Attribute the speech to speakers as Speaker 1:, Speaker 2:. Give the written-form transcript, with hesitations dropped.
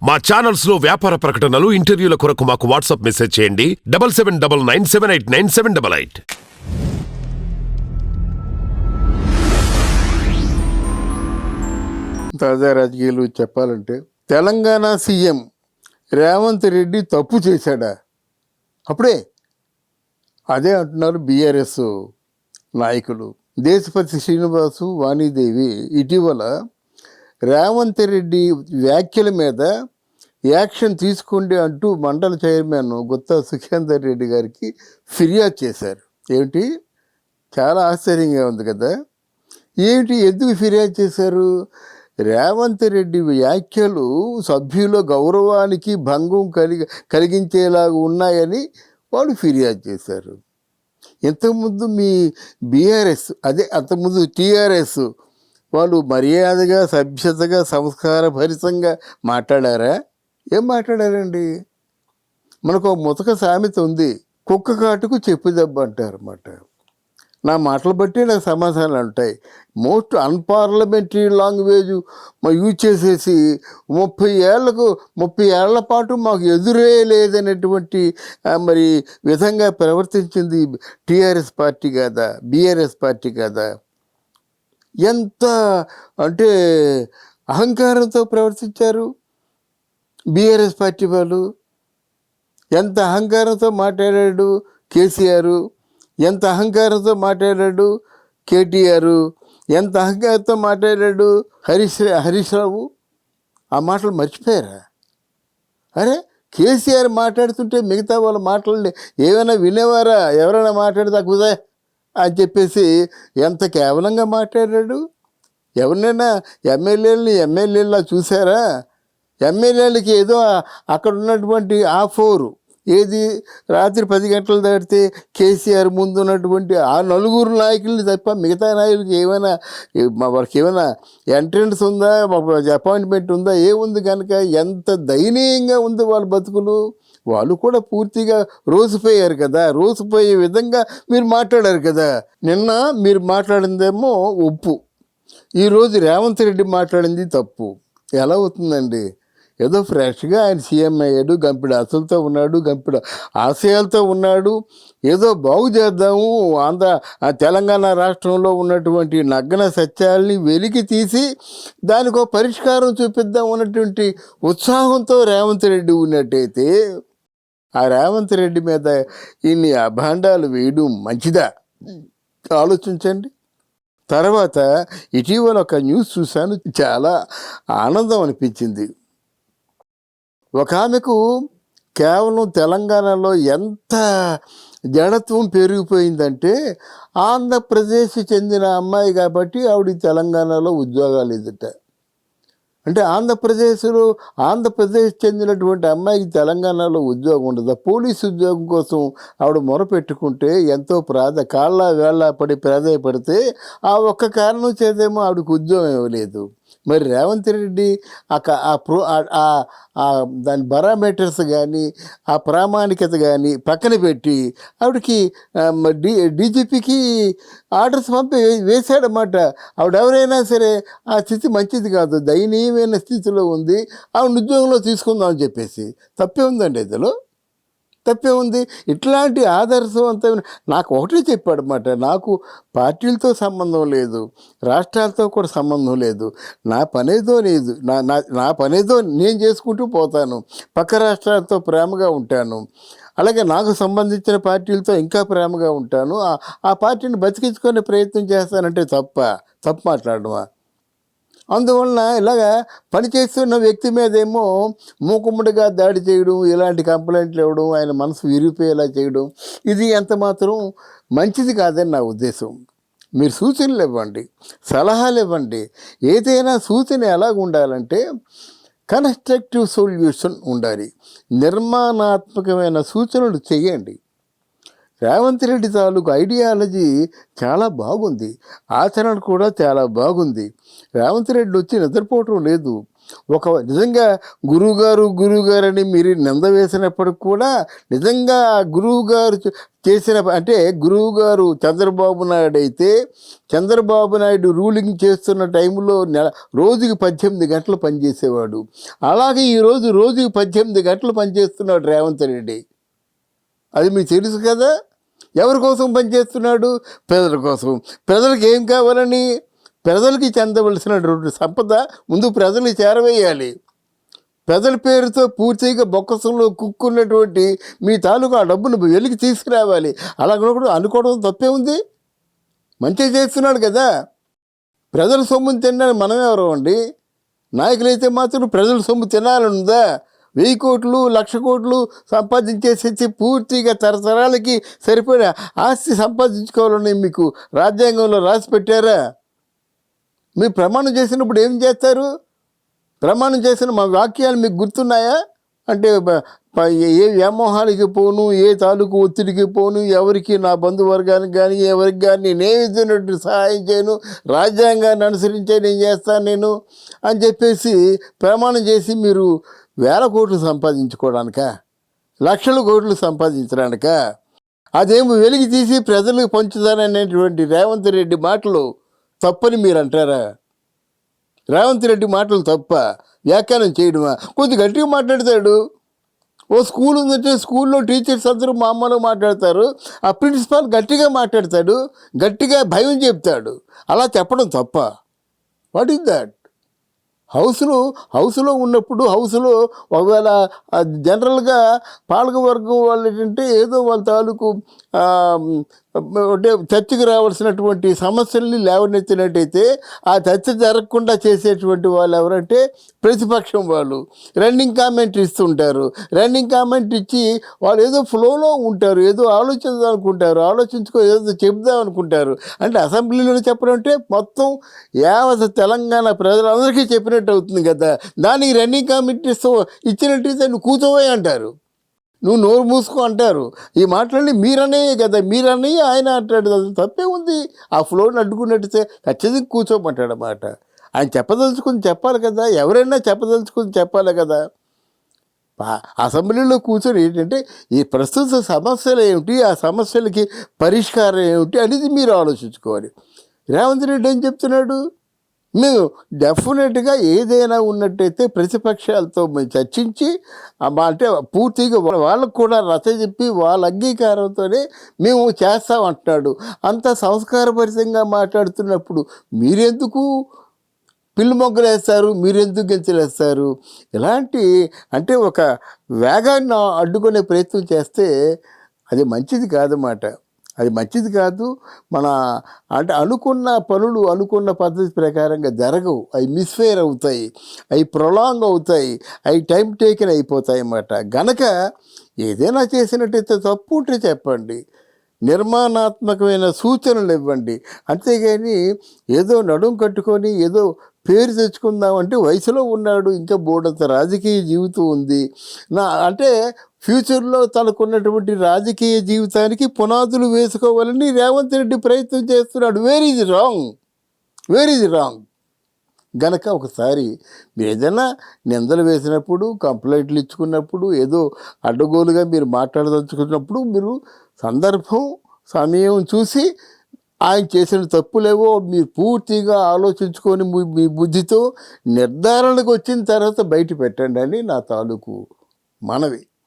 Speaker 1: మా ఛానల్స్ లో వ్యాపార ప్రకటనలు, ఇంటర్వ్యూల కొరకు మాకు వాట్సాప్ మెసేజ్ చేయండి 7799978978.
Speaker 2: తాజా రాజకీయాలు చెప్పాలంటే తెలంగాణ సీఎం రేవంత్ రెడ్డి తప్పు చేశాడా? అప్పుడే అదే అంటున్నారు బీఆర్ఎస్ నాయకులు. దేశపతి శ్రీనివాసు, వాణీదేవి ఇటీవల రేవంత్ రెడ్డి వ్యాఖ్యల మీద యాక్షన్ తీసుకోండి అంటూ మండల చైర్మన్ గుత్తా సుఖేందర్ రెడ్డి గారికి ఫిర్యాదు చేశారు. ఏమిటి, చాలా ఆశ్చర్యంగా ఉంది కదా. ఏమిటి, ఎందుకు ఫిర్యాదు చేశారు? రేవంత్ రెడ్డి వ్యాఖ్యలు సభ్యుల గౌరవానికి భంగం కలిగించేలాగా ఉన్నాయని వాళ్ళు ఫిర్యాదు చేశారు. ఇంతకుముందు మీ బీఆర్ఎస్, అదే అంతకుముందు టీఆర్ఎస్ వాళ్ళు మర్యాదగా, సభ్యతగా, సంస్కార భరితంగా మాట్లాడారా? ఏం మాట్లాడారండి? మనకు ఒక ముతక సామెత ఉంది, కుక్క కాటుకు చెప్పు దెబ్బ అంటారు అన్నమాట. నా మాటలు బట్టి నాకు సమాధానాలు ఉంటాయి. మోస్ట్ అన్పార్లమెంటరీ లాంగ్వేజ్ యూజ్ చేసేసి 30 ఏళ్ల పాటు మాకు ఎదురే లేదనేటువంటి మరి విధంగా ప్రవర్తించింది టీఆర్ఎస్ పార్టీ కదా, బీఆర్ఎస్ పార్టీ కదా. ఎంత అంటే అహంకారంతో ప్రవర్తించారు బీఆర్ఎస్ పార్టీ వాళ్ళు. ఎంత అహంకారంతో మాట్లాడాడు కేసీఆర్, ఎంత అహంకారంతో మాట్లాడాడు కేటీఆర్, ఎంత అహంకారంతో మాట్లాడాడు హరీష్ రావు. ఆ మాటలు మర్చిపోయారా? అరే, కేసీఆర్ మాట్లాడుతుంటే మిగతా వాళ్ళ మాటలు ఏమైనా వినేవారా? ఎవరైనా మాట్లాడితే కుదా అని చెప్పేసి ఎంత కేవలంగా మాట్లాడాడు. ఎవరినైనా ఎమ్మెల్యేలా చూసారా? ఎమ్మెల్యేలకి ఏదో అక్కడ ఉన్నటువంటి ఆ ఫోరు ఏది, రాత్రి 10 గంటలు దాటితే కేసీఆర్ ముందు ఉన్నటువంటి ఆ 4 నాయకుల్ని తప్ప మిగతా నాయకులకి ఏమైనా వాళ్ళకి ఏమైనా ఎంట్రన్స్ ఉందా, అపాయింట్మెంట్ ఉందా? ఏముంది? కనుక ఎంత దయనీయంగా ఉంది వాళ్ళ బతుకులు. వాళ్ళు కూడా పూర్తిగా రోసిపోయారు కదా. రోసిపోయే విధంగా మీరు మాట్లాడారు కదా. నిన్న మీరు మాట్లాడిందేమో ఒప్పు, ఈరోజు రేవంత్ రెడ్డి మాట్లాడింది తప్పు. ఎలా అవుతుందండి? ఏదో ఫ్రెష్గా ఆయన సీఎం అయ్యాడు, గంపిడ ఆశలతో ఉన్నాడు, గంపిడ ఆశయాలతో ఉన్నాడు. ఏదో బాగు చేద్దాము, తెలంగాణ రాష్ట్రంలో ఉన్నటువంటి నగ్న సత్యాల్ని వెలికి తీసి దానికి ఒక పరిష్కారం చూపిద్దాం అన్నటువంటి ఉత్సాహంతో రేవంత్ రెడ్డి ఉన్నట్టయితే ఆ రేవంత్ రెడ్డి మీద ఇన్ని అభాండాలు వేయడం మంచిదా? ఆలోచించండి. తర్వాత ఇటీవల ఒక న్యూస్ చూశాను, చాలా ఆనందం అనిపించింది. ఒక ఆమెకు కేవలం తెలంగాణలో ఎంత జడత్వం పెరిగిపోయిందంటే, ఆంధ్రప్రదేశ్ చెందిన అమ్మాయి కాబట్టి ఆవిడ తెలంగాణలో ఉద్యోగాలు ఎదుట. అంటే ఆంధ్రప్రదేశ్ చెందినటువంటి అమ్మాయికి తెలంగాణలో ఉద్యోగం ఉండదు. పోలీసు ఉద్యోగం కోసం ఆవిడ మొరపెట్టుకుంటే ఎంతో కాళ్ళ వేళ్ళ పడి ప్రాధాయపడితే ఆ ఒక్క కారణం చేతేమో ఆవిడకి ఉద్యోగం ఇవ్వలేదు. మరి రేవంత్ రెడ్డి దాని పారామీటర్స్ కానీ ఆ ప్రామాణికత కానీ పక్కన పెట్టి ఆవిడకి డీజీపీకి ఆర్డర్స్ వేశాడన్నమాట. ఆవిడెవరైనా సరే ఆ స్థితి మంచిది కాదు, దయనీయమైన స్థితిలో ఉంది, ఆవిడ ఉద్యోగంలో తీసుకుందామని చెప్పేసి. తప్పే ఉందండి, ఇందులో తప్పే ఉంది. ఇట్లాంటి ఆదర్శవంతమైన నాకు ఒకటే చెప్పాడన్నమాట, నాకు పార్టీలతో సంబంధం లేదు, రాష్ట్రాలతో కూడా సంబంధం లేదు, నా పనేదో లేదు, నా పనేదో నేను చేసుకుంటూ పోతాను, పక్క రాష్ట్రాలతో ప్రేమగా ఉంటాను, అలాగే నాకు సంబంధించిన పార్టీలతో ఇంకా ప్రేమగా ఉంటాను, ఆ పార్టీని బతికించుకునే ప్రయత్నం చేస్తానంటే తప్పు మాట్లాడమా? అందువలన ఇలాగా పనిచేస్తున్న వ్యక్తి మీదేమో మూకుమ్మడిగా దాడి చేయడం, ఇలాంటి కంప్లైంట్లు ఇవ్వడం, ఆయన మనసు విరిగిపోయేలా చేయడం, ఇది ఎంత మాత్రం మంచిది కాదని నా ఉద్దేశం. మీరు సూచనలు ఇవ్వండి, సలహాలు ఇవ్వండి. ఏదైనా సూచన ఎలాగ ఉండాలంటే కన్స్ట్రక్టివ్ సొల్యూషన్ ఉండాలి, నిర్మాణాత్మకమైన సూచనలు చేయండి. రేవంత్ రెడ్డి తాలూకు ఐడియాలజీ చాలా బాగుంది, ఆచరణ కూడా చాలా బాగుంది. రేవంత్ రెడ్డి వచ్చి నిద్రపోవటం లేదు. ఒక నిజంగా గురువుగారు అని మీరు నింద వేసినప్పటికి కూడా నిజంగా ఆ గురువుగారు చేసిన అంటే గురువుగారు చంద్రబాబు నాయుడు అయితే చంద్రబాబు నాయుడు రూలింగ్ చేస్తున్న టైంలో రోజుకి 18 గంటలు పనిచేసేవాడు. అలాగే ఈరోజు రోజుకి 18 గంటలు పనిచేస్తున్నాడు రేవంత్ రెడ్డి. అది మీకు తెలుసు కదా. ఎవరి కోసం పనిచేస్తున్నాడు? ప్రజల కోసం. ప్రజలకు ఏం కావాలని? ప్రజలకి చెందవలసినటువంటి సంపద ముందు ప్రజలు చేరవేయాలి. ప్రజల పేరుతో పూర్తిగా బొక్కసంలో కుక్కున్నటువంటి మీ తాలూకు ఆ డబ్బును వెలికి తీసుకురావాలి. అలాగనప్పుడు అనుకోవడం తప్పే ఉంది. మంచిగా చేస్తున్నాడు కదా. ప్రజల సొమ్ముని తిన్నాడు మనం ఎవరు అండి? నాయకులైతే మాత్రం ప్రజల సొమ్ము తినాలనుందా? 1000 కోట్లు 1,00,000 కోట్లు సంపాదించేసి పూర్తిగా తరతరాలకి సరిపడా ఆస్తి సంపాదించుకోవాలని మీకు రాజ్యాంగంలో రాసి పెట్టారా? మీరు ప్రమాణం చేసినప్పుడు ఏం చేస్తారు? ప్రమాణం చేసిన మా వాక్యాలు మీకు గుర్తున్నాయా? అంటే ఏ వ్యామోహాలకి పోను, ఏ తాలూకు ఒత్తిడికి పోను, ఎవరికి నా బంధువర్గానికి కానీ ఎవరికి కానీ నేనేదైనట్టు సహాయం చేయను, రాజ్యాంగాన్ని అనుసరించే నేను చేస్తాను నేను అని చెప్పేసి ప్రమాణం చేసి మీరు 1000 కోట్లు సంపాదించుకోవడానికా, 1,00,000 కోట్లు సంపాదించడానికా? అదేమో వెలికి తీసి ప్రజలకు పంచుతాననేటువంటి రేవంత్ రెడ్డి మాటలు తప్పని మీరు అంటారా? రేవంత్ రెడ్డి మాటలు తప్ప? వ్యాఖ్యానం చేయడమా? కొద్ది గట్టిగా మాట్లాడతాడు. ఓ స్కూల్ ఉందంటే స్కూల్లో టీచర్స్ అందరూ మామూలుగా మాట్లాడతారు. ఆ ప్రిన్సిపాల్ గట్టిగా మాట్లాడతాడు, గట్టిగా భయం చెప్తాడు. అలా చెప్పడం తప్ప? What is that? హౌస్లో ఉన్నప్పుడు హౌస్లో ఒకవేళ జనరల్గా పాలకవర్గం వాళ్ళు ఏంటంటే ఏదో వాళ్ళ తాలూకు అంటే చర్చకు రావాల్సినటువంటి సమస్యల్ని లేవనెత్తినట్టయితే ఆ చర్చ జరగకుండా చేసేటువంటి వాళ్ళు ఎవరంటే ప్రతిపక్షం వాళ్ళు రన్నింగ్ కామెంట్ ఇస్తుంటారు. రన్నింగ్ కామెంట్ ఇచ్చి వాళ్ళు ఏదో ఫ్లోలో ఉంటారు, ఏదో ఆలోచిద్దాం అనుకుంటారు, ఏదో చెప్దాం అనుకుంటారు. అంటే అసెంబ్లీలో చెప్పడం అంటే మొత్తం యావత్ తెలంగాణ ప్రజలందరికీ చెప్పినట్టు అవుతుంది కదా. దానికి రన్నింగ్ కామెంట్ ఇచ్చినట్టయితే నువ్వు కూర్చోవే అంటారు, నువ్వు నోరు మూసుకో అంటారు. ఈ మాటలన్నీ మీరనే కదా, మీరని ఆయన అంటాడు. తప్పే ఉంది. ఆ ఫ్లోని అడ్డుకున్నట్టయితే ఖచ్చితంగా కూర్చోమంటాడు అన్నమాట. ఆయన చెప్పదలుచుకుని చెప్పాలి కదా, ఎవరైనా చెప్పదలుచుకుని చెప్పాలి కదా. అసెంబ్లీలో కూర్చొని ఏంటంటే ఈ ప్రస్తుత సమస్యలు ఏమిటి, ఆ సమస్యలకి పరిష్కారం ఏమిటి అనేది మీరు ఆలోచించుకోవాలి. రేవంత్ రెడ్డి ఏం చెప్తున్నాడు? మేము డెఫినెట్గా ఏదైనా ఉన్నట్టయితే ప్రతిపక్షాలతో మేము చర్చించి అంటే పూర్తిగా వాళ్ళకు కూడా రచ్చజెప్పి వాళ్ళ అంగీకారంతోనే మేము చేస్తామంటున్నాడు. అంత సంస్కారభరితంగా మాట్లాడుతున్నప్పుడు మీరెందుకు పిల్లి మొగ్గలు వేస్తారు, మీరెందుకు గెంతులేస్తారు? ఇలాంటి అంటే ఒక వేగాన్ని అడ్డుకునే ప్రయత్నం చేస్తే అది మంచిది కాదన్నమాట. అది మంచిది కాదు. మన అంటే అనుకున్న పనులు అనుకున్న పద్ధతి ప్రకారంగా జరగవు. అవి మిస్ఫైర్ అవుతాయి, అవి ప్రొలాంగ్ అవుతాయి, అవి టైం టేకెన్ అయిపోతాయి అన్నమాట. గనక ఏదైనా చేసినట్టయితే తప్పు ఉంటే చెప్పండి, నిర్మాణాత్మకమైన సూచనలు ఇవ్వండి. అంతేగాని ఏదో నడుం కట్టుకొని ఏదో పేరు తెచ్చుకుందామంటే వయసులో ఉన్నాడు, ఇంకా బోర్డంత రాజకీయ జీవితం ఉంది. అంటే ఫ్యూచర్లో తనకున్నటువంటి రాజకీయ జీవితానికి పునాదులు వేసుకోవాలని రేవంత్ రెడ్డి ప్రయత్నం చేస్తున్నాడు. Where is wrong? గనక ఒకసారి మీరు ఏదైనా నిందలు వేసినప్పుడు, కంప్లైంట్లు ఇచ్చుకున్నప్పుడు, ఏదో అడ్డగోలుగా మీరు మాట్లాడదలుచుకున్నప్పుడు మీరు సందర్భం సమయం చూసి ఆయన చేసిన తప్పులేవో మీరు పూర్తిగా ఆలోచించుకొని మీ బుద్ధితో నిర్ధారణకు వచ్చిన తర్వాత బయట పెట్టండి అని నా తాలూకు మనవి.